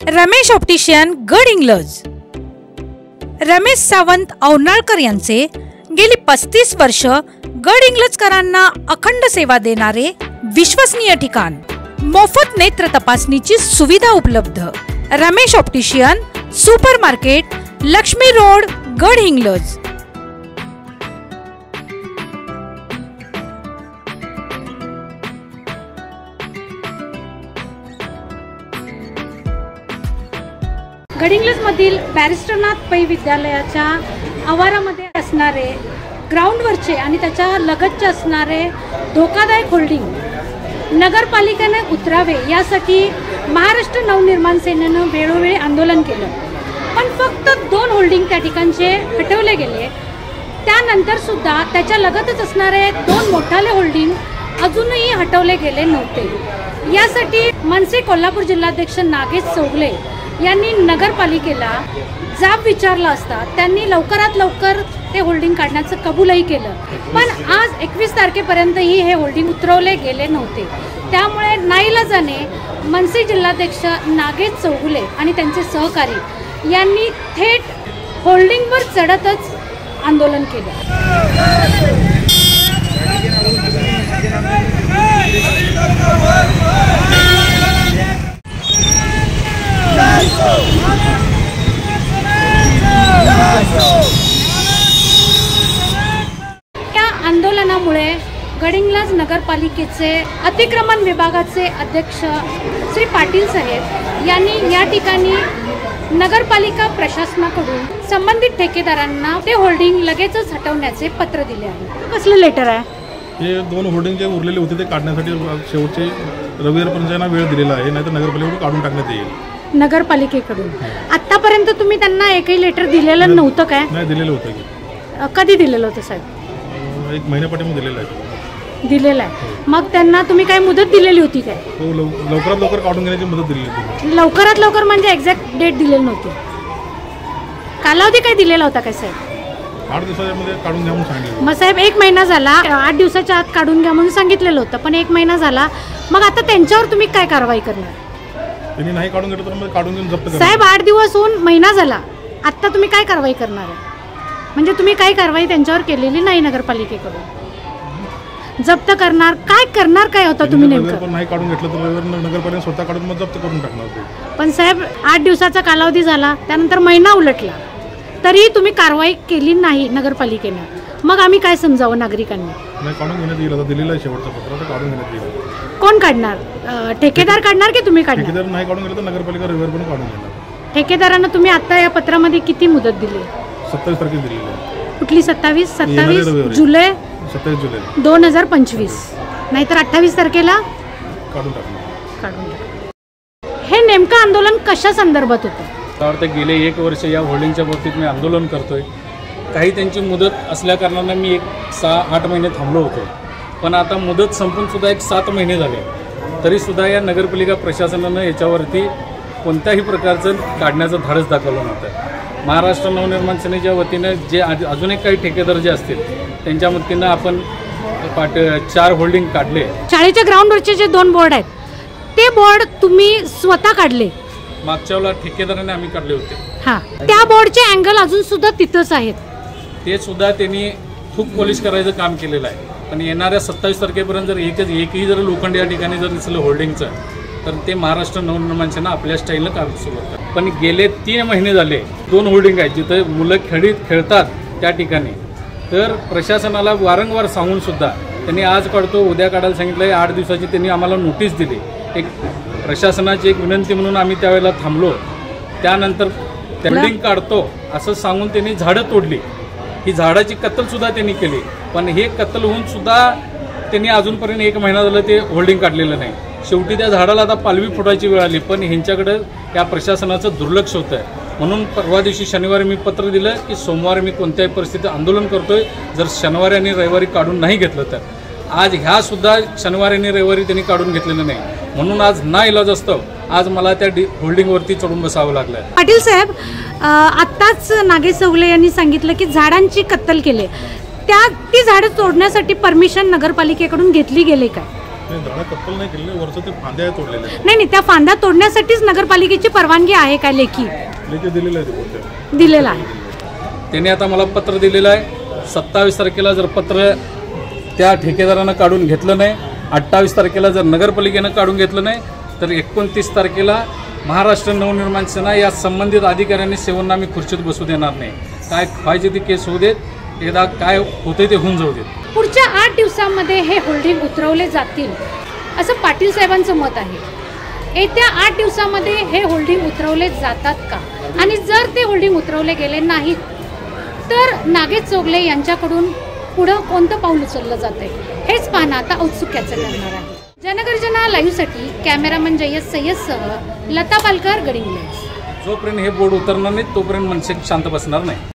Ramesh optician Gadhinglaj. Ramesh Sawant औनाळकर यांचे गेली 35 वर्ष गडहिंग्लजकरांना अखंड सेवा देणारे विश्वसनीय ठिकाण, मोफत नेत्र तपासणीची सुविधा उपलब्ध। Ramesh optician super market, Lakshmi road, Gadhinglaj. Gadhinglaj मधील बॅरिस्टरनाथ पै विद्यालयाच्या आवारामध्ये असणारे ग्राउंडवरचे आणि त्याच्या लगतचे असणारे धोकादायक होल्डिंग नगरपालिकेने उतरावे यासाठी महाराष्ट्र नवनिर्माण सेनेनं वेळोवेळी आंदोलन केलं, पण फक्त 2 होल्डिंग त्या ठिकाणचे हटवले गेले। त्यानंतर सुद्धा त्याच्या लगतच असणारे 2 मोठाले होल्डिंग अजूनही हटवले गेले नव्हते। यासाठी मनसे कोल्हापूर जिल्हाध्यक्ष नागेश चौगले यांनी नगरपालिकेला जाब विचारला असता त्यांनी लवकरात लवकर ते होल्डिंग काढण्याचं कबूलही केलं, पण आज 21 तारखेपर्यंतही हे होल्डिंग उतरवले गेले नव्हते। त्यामुळे नाईलाजाने मनसे जिल्हाध्यक्ष नागेश चौगुले आणि त्यांचे सहकारी यांनी थेट होल्डिंगवर चढतच आंदोलन केलं। या आंदोलनामुळे गडहिंग्लज नगरपालिकेचे अतिक्रमण विभागाचे अध्यक्ष श्री पाटील साहेब यांनी या ठिकाणी नगरपालिका प्रशासनाकडून संबंधित ठेकेदारांना ते होल्डिंग लगेचच हटवण्याचे पत्र दिले आहे। कसलं लेटर आहे? हे 2 होल्डिंग जे उरलेले होते ते काढण्यासाठी शेवटचे रविवारपर्यंत वेळ दिलेला आहे, नाहीतर नगरपालिकेकडून काढून टाकण्यात येईल। नगरपालिकेकडून आतापर्यंत तुम्ही त्यांना एकही लेटर दिलेलं नव्हतं काय? नाही, दिलेलं होतं। कधी दिलेलं होतं साहेब? 1 महिन्यापाठीमध्ये दिलेलं आहे। दिलेलं आहे। मग त्यांना तुम्ही काय मुदत दिलेली होती काय? हो, लवकरात लवकर काढून घेण्याची मुदत दिलेली होती। लवकरात लवकर म्हणजे एक्झॅक्ट डेट दिलेली नव्हती, कालावधी काय दिलेला होता काय साहेब? 8 दिवसामध्ये काढून घ्या म्हणून सांगितलं। मग साहेब 1 महिना झाला, 8 दिवसाच्या आत काढून घ्या म्हणून सांगितलेलं होतं, पण 1 महिना झाला, मग आता त्यांच्यावर तुम्ही काय कारवाई करणार? त्यांनी नाही काढून घेतलं तर मग काढून घेऊन जप्त करणार। साहेब 8 दिवस होऊन महिना झाला, आता तुम्ही काय कारवाई करणार आहे? म्हणजे तुम्ही काही कारवाई त्यांच्यावर केलेली नाही नगरपालिकेकडून, जप्त करणार काय होता तुम्ही नेमकं? नाही काढून घेतलं तर नगरपालिका स्वतः काढून मग जप्त करून टाकणार। पण साहेब 8 दिवसाचा कालावधी झाला, त्यानंतर महिना उलटला, तरी तुम्ही कारवाई केली नाही नगरपालिकेने, मग आम्ही काय समजावं नागरिकांनी? नाही, काढून घेण्यात येईल, आता दिलेलं आहे शेवटचं पत्र, तर काढून घेण्यात येईल। कोण काढणार? ठेकेदार काढणार की तुम्ही काढणार? ठेकेदार नाही काढून गेलं तर नगरपालिका रविवारपर्यंत काढून घेणार। ठेकेदारांना तुम्ही आता या पत्रामध्ये किती मुदत दिली? 27 तारखेला दिलेली आहे। कुठली? 27 जुलै 27 जुलै 2025, नाहीतर 28 तारखेला काढून टाकणार। हे नेमकं आंदोलन कशा संदर्भात होतं? त्यावर गेले 1 वर्ष या होल्डिंगच्या बाबतीत मी आंदोलन करतोय। काही त्यांची मुदत असल्या कारणानं मी 6-8 महिने थांबलो होतो, पण आता मुदत संपून सुद्धा 7 महिने झाले, तरीसुद्धा या नगरपालिका प्रशासनानं याच्यावरती कोणत्याही प्रकारचं काढण्याचं धाडस दाखवलं नव्हतं। महाराष्ट्र नवनिर्माण सेनेच्या वतीनं जे अजून एक काही ठेकेदार जे असतील त्यांच्या वतीनं आपण 4 होल्डिंग काढले। शाळेच्या ग्राउंडवरचे जे 2 बोर्ड आहेत ते बोर्ड तुम्ही स्वतः काढले? मागच्या वेळेला ठेकेदाराने आम्ही काढले होते। हां, त्या बोर्डचे अँगल अजून सुद्धा तिथंच आहेत, ते सुद्धा त्यांनी खूप पॉलिश करायचं काम केलेलं आहे, पण येणाऱ्या 27 तारखेपर्यंत जर एकही जर लोखंड या ठिकाणी जर दिसलं होल्डिंगचं, तर ते महाराष्ट्र नवनिर्माण सेना आपल्या स्टाईलनं काम सुरू करतात। पण गेले 3 महिने झाले 2 होल्डिंग आहेत जिथे मुलं खेळतात त्या ठिकाणी, तर प्रशासनाला वारंवार सांगून सुद्धा त्यांनी आज काढतो उद्या काढायला सांगितलं। 8 दिवसाची त्यांनी आम्हाला नोटीस दिली, एक प्रशासनाची एक विनंती म्हणून आम्ही त्यावेळेला थांबलो। त्यानंतर होल्डिंग काढतो असं सांगून त्यांनी झाडं तोडली, ही झाडाची कत्तलसुद्धा त्यांनी केली, पण हे कत्तल होऊन सुद्धा त्यांनी अजूनपर्यंत 1 महिना झाला ते होल्डिंग काढलेलं नाही। शेवटी त्या झाडाला आता पालवी फुटायची वेळ आली, पण ह्यांच्याकडे या प्रशासनाचं दुर्लक्ष होतं आहे। म्हणून परवा दिवशी शनिवारी मी पत्र दिलं की सोमवारी मी कोणत्याही परिस्थितीत आंदोलन करतोय, जर शनिवारी आणि रविवारी काढून नाही घेतलं तर। आज ह्या सुद्धा शनिवारी आणि रविवारी त्यांनी काढून घेतलेलं नाही, म्हणून आज नाईलाज असतं आज मला त्या होल्डिंगवरती चढून बसावं लागलं। पाटील साहेब, आत्ताच नागेश चौगले यांनी सांगितलं की झाडांची कत्तल केली, ती झाडं तोडण्यासाठी परमिशन नगरपालिकेकडून घेतली गेली काय? नाही, झाडं कत्तल नाही केलेले, वरचं ते फांद्या तोडलेले आहेत. नाही त्या फांद्या तोडण्यासाठीच नगरपालिकेची परवानगी आहे का लेखी लेखी दिलेलं आहे ते कोणत्या दिलेला आहे? त्याने आता मला पत्र दिलेलं आहे. 27 तारखेला जर पत्र त्या ठेकेदारानं काढून घेतलं नाही, 28 तारखेला जर नगरपालिकेनं काढून घेतलं नाही, तर 29 तारखेला महाराष्ट्र नवनिर्माण सेना या संबंधित अधिकाऱ्यांनी सेवांना आम्ही खुर्चीत बसू देणार नाही. काय पाहिजे ती केस होऊ देत, एकदा काय होते ते होऊन जाऊ देत. पुढच्या 8 दिवसांमध्ये हे होल्डिंग उतरवले जातील असं पाटील साहेबांचं मत आहे. येत्या 8 दिवसामध्ये हे होल्डिंग उतरवले जातात का? आणि जर ते होल्डिंग उतरवले गेले नाहीत तर नागेश चोगले यांच्याकडून पुढं कोणतं पाऊल उचललं जातंय हेच पाहणं आता औत्सुक्याचं ठरणार आहे. जनगर्जना लाईव्हसाठी कॅमेरामन जय्यद सय्यदसह लता पालकर, गडिंग्लज. जोपर्यंत हे बोर्ड उतरणार नाही तोपर्यंत मनसे शांत बसणार नाही.